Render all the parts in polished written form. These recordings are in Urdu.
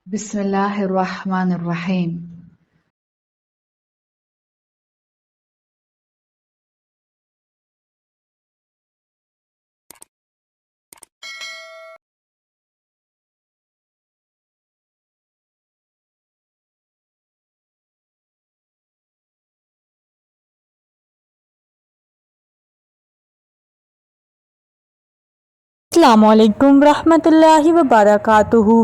بسم الله الرحمن الرحيم. Assalamualaikum warahmatullahi wabarakatuh.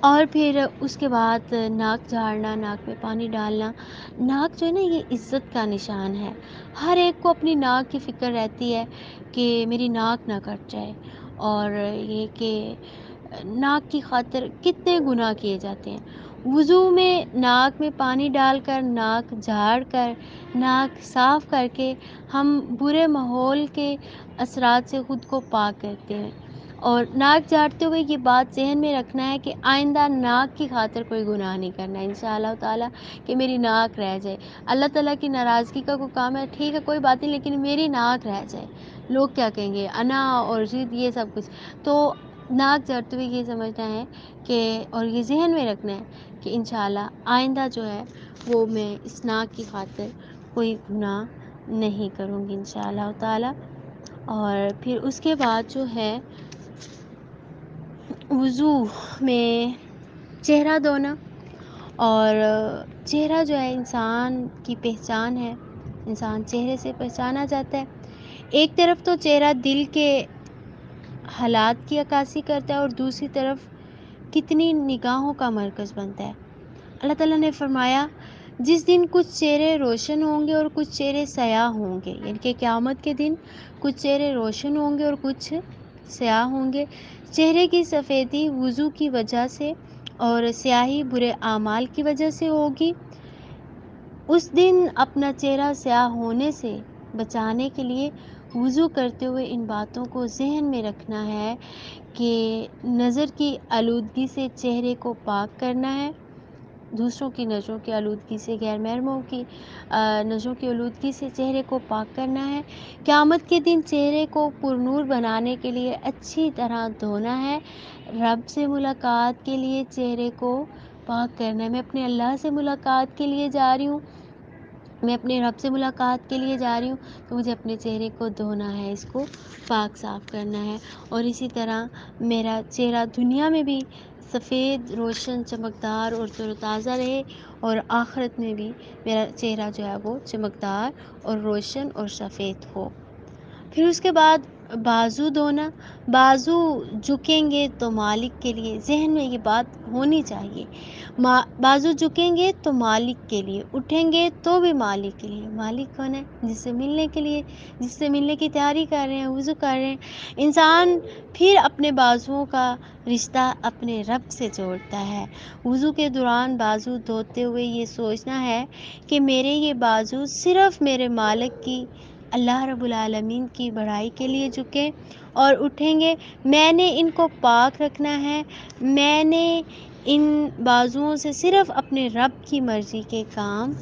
اور پھر اس کے بعد ناک جھاڑنا، ناک میں پانی ڈالنا. ناک جو ہے نا یہ عزت کا نشان ہے. ہر ایک کو اپنی ناک کی فکر رہتی ہے کہ میری ناک نہ کٹ جائے، اور یہ کہ ناک کی خاطر کتنے گناہ کیے جاتے ہیں. وضو میں ناک میں پانی ڈال کر، ناک جھاڑ کر، ناک صاف کر کے ہم برے ماحول کے اثرات سے خود کو پاک کرتے ہیں. اور ناک جھاڑتے ہوئے یہ بات ذہن میں رکھنا ہے کہ آئندہ ناک کی خاطر کوئی گناہ نہیں کرنا ہے انشاءاللہ تعالیٰ، کہ میری ناک رہ جائے. اللہ تعالیٰ کی ناراضگی کا کوئی کام ہے، ٹھیک ہے کوئی بات نہیں، لیکن میری ناک رہ جائے. لوگ کیا کہیں گے، انا اور ضد، یہ سب کچھ. تو ناک جھاڑتے ہوئے یہ سمجھنا ہے کہ، اور یہ ذہن میں رکھنا ہے کہ انشاءاللہ آئندہ جو ہے وہ میں اس ناک کی خاطر کوئی گناہ نہیں کروں گی انشاءاللہ تعالیٰ. اور پھر اس کے بعد جو ہے وضو میں چہرہ دھونا. اور چہرہ جو ہے انسان کی پہچان ہے، انسان چہرے سے پہچانا جاتا ہے. ایک طرف تو چہرہ دل کے حالات کی عکاسی کرتا ہے، اور دوسری طرف کتنی نگاہوں کا مرکز بنتا ہے. اللہ تعالیٰ نے فرمایا جس دن کچھ چہرے روشن ہوں گے اور کچھ چہرے سیاہ ہوں گے، یعنی کہ قیامت کے دن کچھ چہرے روشن ہوں گے اور کچھ سیاہ ہوں گے. چہرے کی سفیدی وضو کی وجہ سے اور سیاہی برے اعمال کی وجہ سے ہوگی. اس دن اپنا چہرہ سیاہ ہونے سے بچانے کے لیے وضو کرتے ہوئے ان باتوں کو ذہن میں رکھنا ہے کہ نظر کی آلودگی سے چہرے کو پاک کرنا ہے، دوسروں کی نظروں کی آلودگی سے، غیر محرموں کی نظروں کی آلودگی سے چہرے کو پاک کرنا ہے. قیامت کے دن چہرے کو پرنور بنانے کے لیے اچھی طرح دھونا ہے. رب سے ملاقات کے لیے چہرے کو پاک کرنا ہے. میں اپنے اللہ سے ملاقات کے لیے جا رہی ہوں، میں اپنے رب سے ملاقات کے لیے جا رہی ہوں، تو مجھے اپنے چہرے کو دھونا ہے، اس کو پاک صاف کرنا ہے. اور اسی طرح میرا چہرہ دنیا میں بھی سفید، روشن، چمکدار اور تر و تازہ رہے، اور آخرت میں بھی میرا چہرہ جو ہے وہ چمکدار اور روشن اور سفید ہو. پھر اس کے بعد بازو دھونا. بازو جھکیں گے تو مالک کے لیے، ذہن میں یہ بات ہونی چاہیے. بازو جھکیں گے تو مالک کے لیے، اٹھیں گے تو بھی مالک کے لیے. مالک کون ہے؟ جس سے ملنے کے لیے، جس سے ملنے کی تیاری کر رہے ہیں، وضو کر رہے ہیں. انسان پھر اپنے بازوؤں کا رشتہ اپنے رب سے جوڑتا ہے. وضو کے دوران بازو دھوتے ہوئے یہ سوچنا ہے کہ میرے یہ بازو صرف میرے مالک کی، اللہ رب العالمین کی بڑائی کے لیے جھکیں اور اٹھیں گے. میں نے ان کو پاک رکھنا ہے، میں نے ان بازوؤں سے صرف اپنے رب کی مرضی کے کام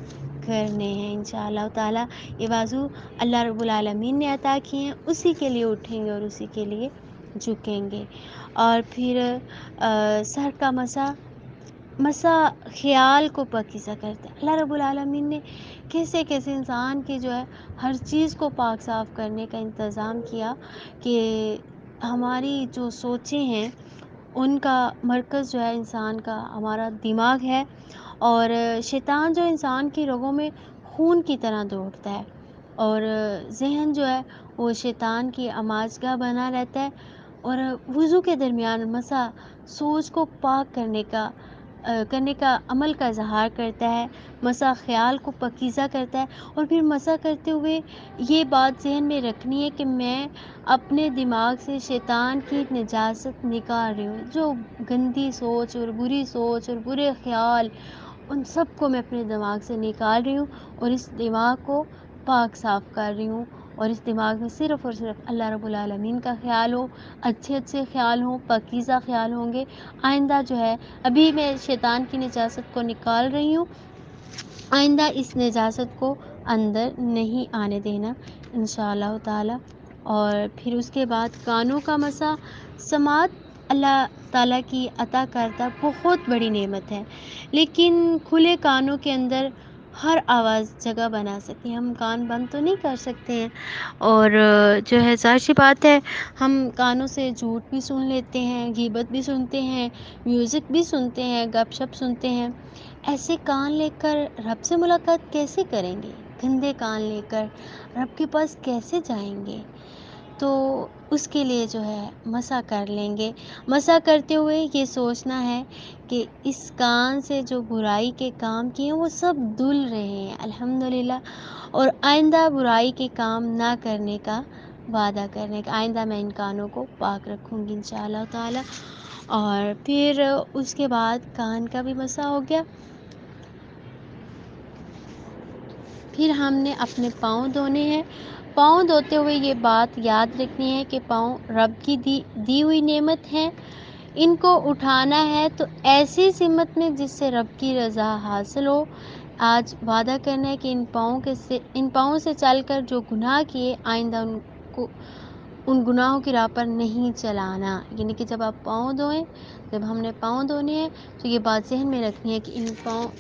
کرنے ہیں. انشاءاللہ تعالیٰ یہ بازو اللہ رب العالمین نے عطا کیے ہیں، اسی کے لیے اٹھیں گے اور اسی کے لیے جھکیں گے. اور پھر سر کا مسا خیال کو پاکیزہ کرتا ہے. اللہ رب العالمین نے کیسے کیسے انسان کی جو ہے ہر چیز کو پاک صاف کرنے کا انتظام کیا کہ ہماری جو سوچیں ہیں ان کا مرکز جو ہے انسان کا ہمارا دماغ ہے. اور شیطان جو انسان کی رگوں میں خون کی طرح دوڑتا ہے، اور ذہن جو ہے وہ شیطان کی آماجگاہ بنا رہتا ہے. اور وضو کے درمیان مسا سوچ کو پاک کرنے کا عمل کا اظہار کرتا ہے، مسا خیال کو پاکیزہ کرتا ہے. اور پھر مسا کرتے ہوئے یہ بات ذہن میں رکھنی ہے کہ میں اپنے دماغ سے شیطان کی نجاست نکال رہی ہوں. جو گندی سوچ اور بری سوچ اور برے خیال، ان سب کو میں اپنے دماغ سے نکال رہی ہوں اور اس دماغ کو پاک صاف کر رہی ہوں. اور اس دماغ میں صرف اور صرف اللہ رب العالمین کا خیال ہو، اچھے اچھے خیال ہوں، پاکیزہ خیال ہوں گے. آئندہ جو ہے ابھی میں شیطان کی نجاست کو نکال رہی ہوں، آئندہ اس نجاست کو اندر نہیں آنے دینا انشاءاللہ تعالیٰ. اور پھر اس کے بعد کانوں کا مسا. سماعت اللہ تعالیٰ کی عطا کردہ بہت بڑی نعمت ہے، لیکن کھلے کانوں کے اندر ہر آواز جگہ بنا سکتی ہے. ہم کان بند تو نہیں کر سکتے ہیں، اور جو ہے ظاہر سی بات ہے ہم کانوں سے جھوٹ بھی سن لیتے ہیں، غیبت بھی سنتے ہیں، میوزک بھی سنتے ہیں، گپ شپ سنتے ہیں. ایسے کان لے کر رب سے ملاقات کیسے کریں گے؟ گندے کان لے کر رب کے پاس کیسے جائیں گے؟ تو اس کے لیے جو ہے مسح کر لیں گے. مسح کرتے ہوئے یہ سوچنا ہے کہ اس کان سے جو برائی کے کام کیے ہیں وہ سب دھل رہے ہیں الحمدللہ، اور آئندہ برائی کے کام نہ کرنے کا وعدہ کرنے کا. آئندہ میں ان کانوں کو پاک رکھوں گی انشاءاللہ تعالی. اور پھر اس کے بعد کان کا بھی مسح ہو گیا. پھر ہم نے اپنے پاؤں دھونے ہیں. پاؤں دھوتے ہوئے یہ بات یاد رکھنی ہے کہ پاؤں رب کی دی ہوئی نعمت ہیں. ان کو اٹھانا ہے تو ایسی سمت میں جس سے رب کی رضا حاصل ہو. آج وعدہ کرنا ہے کہ ان پاؤں سے چل کر جو گناہ کیے آئندہ ان گناہوں کی راہ پر نہیں چلانا. یعنی کہ جب آپ پاؤں دھوئیں، جب ہم نے پاؤں دھونے ہیں تو یہ بات ذہن میں رکھنی ہے کہ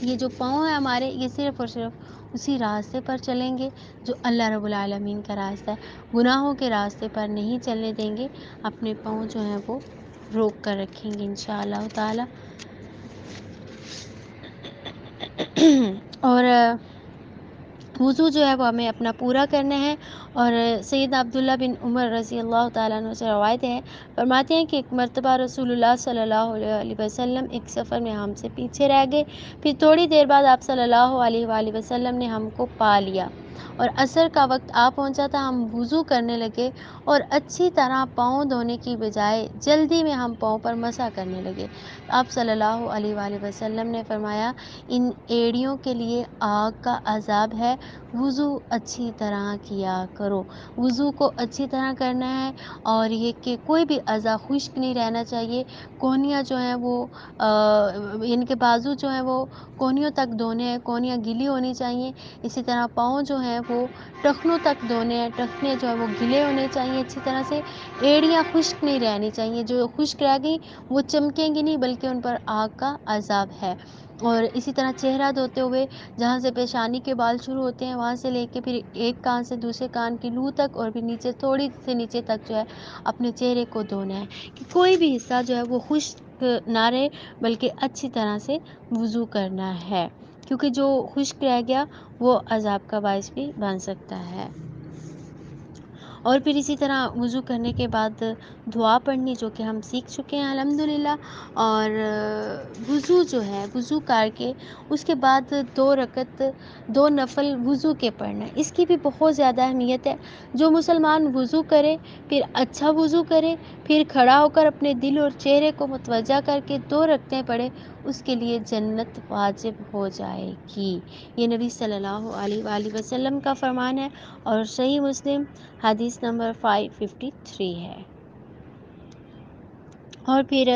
یہ جو پاؤں ہیں ہمارے، یہ صرف اور صرف اسی راستے پر چلیں گے جو اللہ رب العالمین کا راستہ ہے. گناہوں کے راستے پر نہیں چلنے دیں گے. اپنے پاؤں جو ہیں وہ روک کر رکھیں گے انشاءاللہ تعالی. اور وضو جو ہے وہ ہمیں اپنا پورا کرنا ہے. اور سیدنا عبداللہ بن عمر رضی اللہ تعالیٰ عنہ سے روایت ہے، فرماتے ہیں کہ ایک مرتبہ رسول اللہ صلی اللہ علیہ وسلم ایک سفر میں ہم سے پیچھے رہ گئے. پھر تھوڑی دیر بعد آپ صلی اللہ علیہ وآلہ وسلم نے ہم کو پا لیا اور عصر کا وقت آ پہنچا تھا. ہم وضو کرنے لگے اور اچھی طرح پاؤں دھونے کی بجائے جلدی میں ہم پاؤں پر مسح کرنے لگے. آپ صلی اللہ علیہ وآلہ وسلم نے فرمایا، ان ایڑیوں کے لیے آگ کا عذاب ہے، وضو اچھی طرح کیا کرو. وضو کو اچھی طرح کرنا ہے اور یہ کہ کوئی بھی اعضاء خشک نہیں رہنا چاہیے. کونیاں جو ہیں وہ ان کے بازو جو ہیں وہ کونیوں تک دھونے ہیں، کونیاں گیلی ہونی چاہیے. اسی طرح پاؤں جو ہیں وہ ٹخنوں تک دھونے ہیں، ٹخنے جو ہیں وہ گیلے ہونے چاہیے اچھی طرح سے. ایڑیاں خشک نہیں رہنی چاہیے، جو خشک رہ گئی وہ چمکیں گی نہیں بلکہ ان پر آگ کا عذاب ہے. اور اسی طرح چہرہ دھوتے ہوئے جہاں سے پیشانی کے بال شروع ہوتے ہیں وہاں سے لے کے پھر ایک کان سے دوسرے کان کی لو تک اور پھر نیچے تھوڑی سے نیچے تک جو ہے اپنے چہرے کو دھونا ہے کہ کوئی بھی حصہ جو ہے وہ خشک نہ رہے بلکہ اچھی طرح سے وضو کرنا ہے، کیونکہ جو خشک رہ گیا وہ عذاب کا باعث بھی بن سکتا ہے. اور پھر اسی طرح وضو کرنے کے بعد دعا پڑھنی، جو کہ ہم سیکھ چکے ہیں الحمدللہ. اور وضو جو ہے وضو کر کے اس کے بعد 2 رکعت 2 نفل وضو کے پڑھنا ہے. اس کی بھی بہت زیادہ اہمیت ہے. جو مسلمان وضو کرے، پھر اچھا وضو کرے، پھر کھڑا ہو کر اپنے دل اور چہرے کو متوجہ کر کے 2 رکعتیں پڑھے، اس کے لیے جنت واجب ہو جائے گی. یہ نبی صلی اللہ علیہ وآلہ وسلم کا فرمان ہے اور صحیح مسلم حدیث نمبر 553 ہے. اور پھر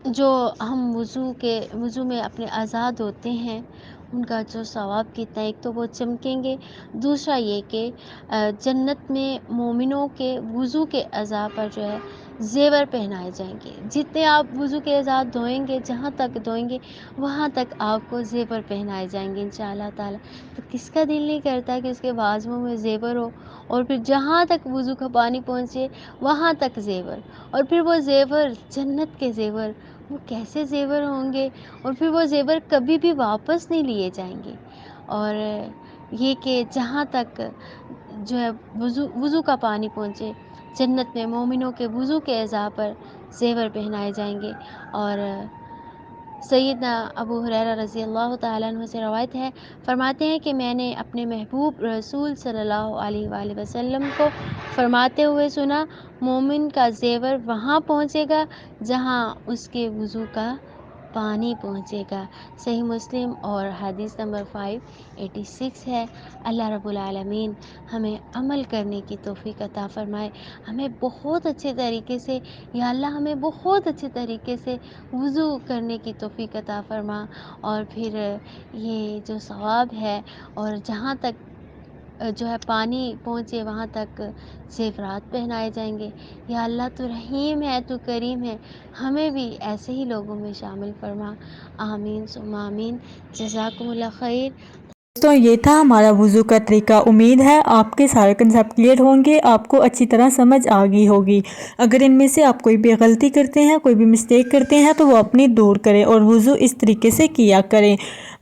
جو ہم وضو میں اپنے اعضاء دھوتے ہیں ان کا جو ثواب کتنا ہے، ایک تو وہ چمکیں گے، دوسرا یہ کہ جنت میں مومنوں کے وضو کے اعضاء پر جو ہے زیور پہنائے جائیں گے. جتنے آپ وضو کے اعضاء دھوئیں گے، جہاں تک دھوئیں گے وہاں تک آپ کو زیور پہنائے جائیں گے انشاءاللہ تعالی. تو کس کا دل نہیں کرتا کہ اس کے بازوؤں میں زیور ہو، اور پھر جہاں تک وضو کا پانی پہنچے وہاں تک زیور، اور پھر وہ زیور جنت کے زیور، وہ کیسے زیور ہوں گے، اور پھر وہ زیور کبھی بھی واپس نہیں لیے جائیں گے. اور یہ کہ جہاں تک جو ہے وضو کا پانی پہنچے جنت میں مومنوں کے وضو کے اعضاء پر زیور پہنائے جائیں گے. اور سیدنا ابو ہریرہ رضی اللہ تعالیٰ عنہ سے روایت ہے، فرماتے ہیں کہ میں نے اپنے محبوب رسول صلی اللہ علیہ وآلہ وسلم کو فرماتے ہوئے سنا، مومن کا زیور وہاں پہنچے گا جہاں اس کے وضو کا پانی پہنچے گا. صحیح مسلم اور حدیث نمبر 586 ہے. اللہ رب العالمین ہمیں عمل کرنے کی توفیق عطا فرمائے. ہمیں بہت اچھے طریقے سے، یا اللہ ہمیں بہت اچھے طریقے سے وضو کرنے کی توفیق عطا فرما. اور پھر یہ جو ثواب ہے، اور جہاں تک جو ہے پانی پہنچے وہاں تک زیورات پہنائے جائیں گے. یا اللہ تو رحیم ہے، تو کریم ہے، ہمیں بھی ایسے ہی لوگوں میں شامل فرما. آمین ثم آمین. جزاکم اللہ خیر. دوستوں یہ تھا ہمارا وضو کا طریقہ. امید ہے آپ کے سارے کنسیپٹ کلیئر ہوں گے، آپ کو اچھی طرح سمجھ آ گئی ہوگی. اگر ان میں سے آپ کوئی بھی غلطی کرتے ہیں، کوئی بھی مسٹیک کرتے ہیں تو وہ اپنی دور کریں اور وضو اس طریقے سے کیا کریں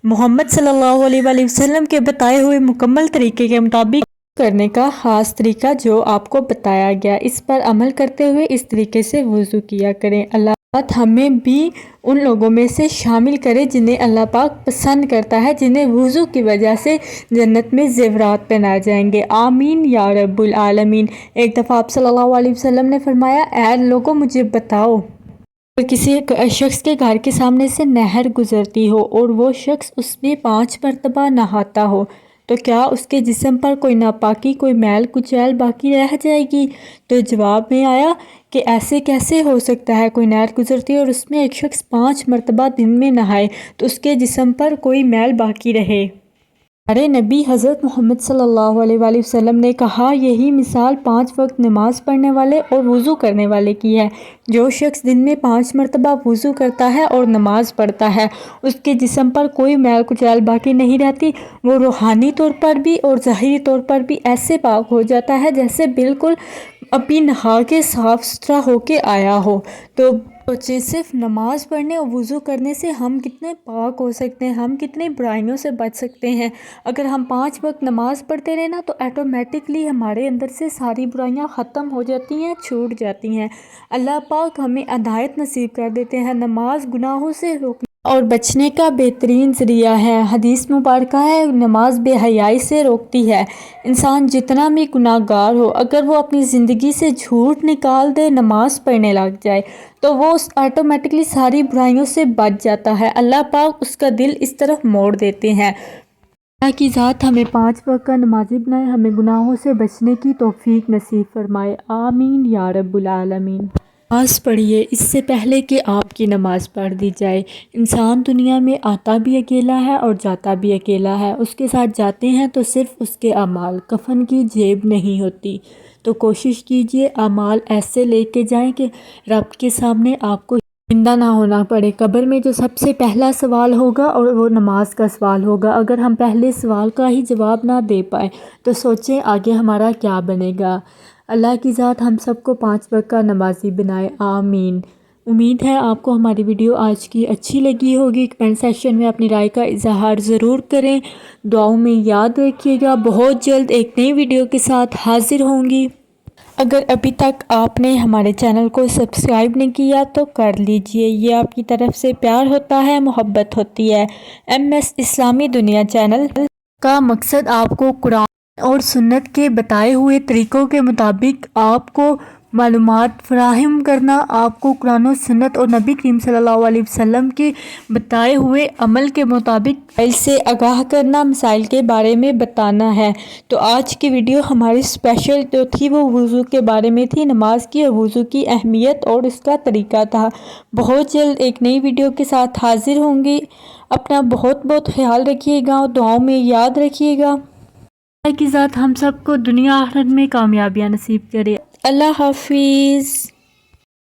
محمد صلی اللہ علیہ وآلہ وسلم کے بتائے ہوئے مکمل طریقے کے مطابق. کرنے کا خاص طریقہ جو آپ کو بتایا گیا، اس پر عمل کرتے ہوئے اس طریقے سے وضو کیا کریں۔ اللہ پاک ہمیں بھی ان لوگوں میں سے شامل کرے جنہیں اللہ پاک پسند کرتا ہے، جنہیں وضو کی وجہ سے جنت میں زیورات پہنائے جائیں گے۔ آمین یا رب العالمین۔ ایک دفعہ آپ صلی اللہ علیہ وسلم نے فرمایا، اے لوگوں مجھے بتاؤ، اگر کسی شخص کے گھر کے سامنے سے نہر گزرتی ہو اور وہ شخص اس میں 5 مرتبہ نہاتا ہو تو کیا اس کے جسم پر کوئی ناپاکی، کوئی میل کچیل باقی رہ جائے گی؟ تو جواب میں آیا کہ ایسے کیسے ہو سکتا ہے؟ کوئی نہر گزرتی ہے اور اس میں ایک شخص 5 مرتبہ دن میں نہائے تو اس کے جسم پر کوئی میل باقی رہے؟ ہمارے نبی حضرت محمد صلی اللہ علیہ وآلہ وسلم نے کہا، یہی مثال 5 وقت نماز پڑھنے والے اور وضو کرنے والے کی ہے۔ جو شخص دن میں 5 مرتبہ وضو کرتا ہے اور نماز پڑھتا ہے، اس کے جسم پر کوئی میل کچیل باقی نہیں رہتی، وہ روحانی طور پر بھی اور ظاہری طور پر بھی ایسے پاک ہو جاتا ہے جیسے بالکل ابھی نہا کے صاف ستھرا ہو کے آیا ہو۔ تو سوچیں، صرف نماز پڑھنے اور وضو کرنے سے ہم کتنے پاک ہو سکتے ہیں، ہم کتنی برائیوں سے بچ سکتے ہیں۔ اگر ہم 5 وقت نماز پڑھتے رہے نا تو ایٹومیٹکلی ہمارے اندر سے ساری برائیاں ختم ہو جاتی ہیں، چھوٹ جاتی ہیں۔ اللہ پاک ہمیں ہدایت نصیب کر دیتے ہیں۔ نماز گناہوں سے روکنے اور بچنے کا بہترین ذریعہ ہے۔ حدیث مبارکہ ہے، نماز بے حیائی سے روکتی ہے۔ انسان جتنا بھی گناہ گار ہو، اگر وہ اپنی زندگی سے جھوٹ نکال دے، نماز پڑھنے لگ جائے تو وہ آٹومیٹکلی ساری برائیوں سے بچ جاتا ہے۔ اللہ پاک اس کا دل اس طرف موڑ دیتے ہیں۔ اللہ کی ذات ہمیں 5 وقت کا نمازی بنائے، ہمیں گناہوں سے بچنے کی توفیق نصیب فرمائے۔ آمین یا رب العالمین۔ نماز پڑھیے اس سے پہلے کہ آپ کی نماز پڑھ دی جائے۔ انسان دنیا میں آتا بھی اکیلا ہے اور جاتا بھی اکیلا ہے۔ اس کے ساتھ جاتے ہیں تو صرف اس کے اعمال، کفن کی جیب نہیں ہوتی۔ تو کوشش کیجئے اعمال ایسے لے کے جائیں کہ رب کے سامنے آپ کو زندہ نہ ہونا پڑے۔ قبر میں جو سب سے پہلا سوال ہوگا اور وہ نماز کا سوال ہوگا۔ اگر ہم پہلے سوال کا ہی جواب نہ دے پائے تو سوچیں آگے ہمارا کیا بنے گا۔ اللہ کی ذات ہم سب کو 5 وقت کا نمازی بنائے۔ آمین۔ امید ہے آپ کو ہماری ویڈیو آج کی اچھی لگی ہوگی۔ کمنٹ سیکشن میں اپنی رائے کا اظہار ضرور کریں۔ دعاؤں میں یاد رکھیے گا۔ بہت جلد ایک نئی ویڈیو کے ساتھ حاضر ہوں گی۔ اگر ابھی تک آپ نے ہمارے چینل کو سبسکرائب نہیں کیا تو کر لیجئے، یہ آپ کی طرف سے پیار ہوتا ہے، محبت ہوتی ہے۔ MS اسلامی دنیا چینل کا مقصد آپ کو قرآن اور سنت کے بتائے ہوئے طریقوں کے مطابق آپ کو معلومات فراہم کرنا، آپ کو قرآن و سنت اور نبی کریم صلی اللہ علیہ وسلم کے بتائے ہوئے عمل کے مطابق مسائل سے آگاہ کرنا، مسائل کے بارے میں بتانا ہے۔ تو آج کی ویڈیو ہماری اسپیشل جو تھی وہ وضو کے بارے میں تھی، نماز کی اور وضو کی اہمیت اور اس کا طریقہ تھا۔ بہت جلد ایک نئی ویڈیو کے ساتھ حاضر ہوں گی۔ اپنا بہت بہت خیال رکھیے گا اور دعاؤں میں یاد رکھیے گا۔ اللہ کی ذات ہم سب کو دنیا آخرت میں کامیابیاں نصیب کرے۔ اللہ حافظ۔